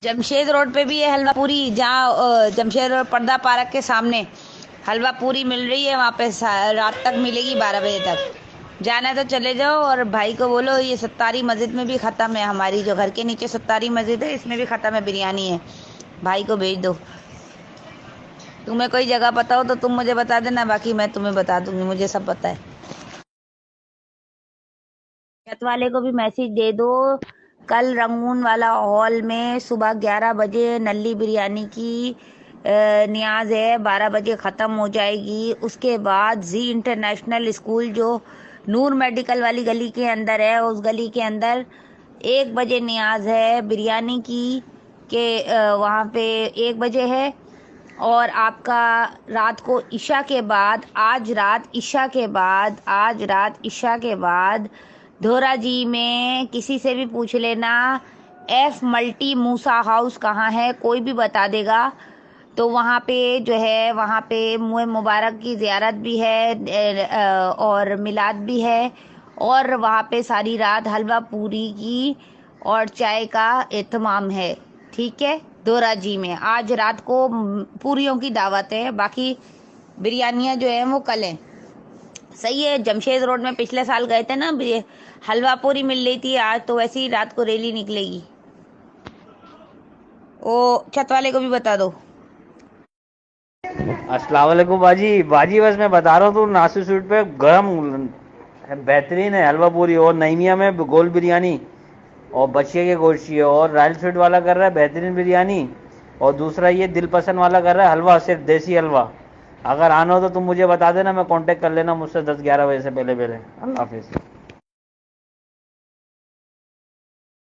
Jamshed road पे भी है हलवा पूरी, जहाँ जमशेद रोड पर्दा पार्क के सामने हलवा पूरी मिल रही है। वहाँ पे रात तक मिलेगी, 12 बजे तक। जाना है तो चले जाओ। और भाई को बोलो ये सत्तारी मस्जिद में भी ख़त्म है, हमारी जो घर के नीचे सत्तारी मस्जिद है इसमें भी ख़त्म है, बिरयानी है। भाई को भेज दो। तुम्हें कोई जगह पता हो तो तुम मुझे बता देना, बाकी मैं तुम्हें बता दूंगी, मुझे सब पता है। छत वाले को भी मैसेज दे दो, कल रंगून वाला हॉल में सुबह 11 बजे नल्ली बिरयानी की नियाज है। 12 बजे ख़त्म हो जाएगी। उसके बाद जी इंटरनेशनल स्कूल जो नूर मेडिकल वाली गली के अंदर है, उस गली के अंदर 1 बजे नियाज है बिरयानी की, के वहाँ पे 1 बजे है। और आपका रात को इशा के बाद, आज रात इशा के बाद धोरा जी में किसी से भी पूछ लेना एफ मल्टी मूसा हाउस कहाँ है, कोई भी बता देगा। तो वहाँ पे जो है, वहाँ पे मुए मुबारक की ज़ियारत भी है और मिलाद भी है। और वहाँ पे सारी रात हलवा पूरी की और चाय का एहतमाम है। ठीक है, दोरा जी में आज रात को पूरियों की दावत है, बाकी बिरयानियाँ जो है वो कल हैं। सही है। जमशेद रोड में पिछले साल गए थे ना, हलवा पूरी मिल रही थी। आज तो वैसे ही रात को रैली निकलेगी। ओ छत वाले को भी बता दो। अस्सलाम वालेकुम बाजी। बाजी बस मैं बता रहा हूँ, तो नासिर स्वीट पे गरम बेहतरीन है हलवा पूरी, और नईमिया में गोल बिरयानी और बचिए के गोश्ती है, और रॉयल स्वीट वाला कर रहा है बेहतरीन बिरयानी, और दूसरा ये दिल पसंद वाला कर रहा है हलवा, सिर्फ देसी हलवा। अगर आना हो तो तुम मुझे बता देना, मैं कांटेक्ट कर लेना मुझसे 10-11 बजे से पहले पहले। अल्लाह हाफिज़।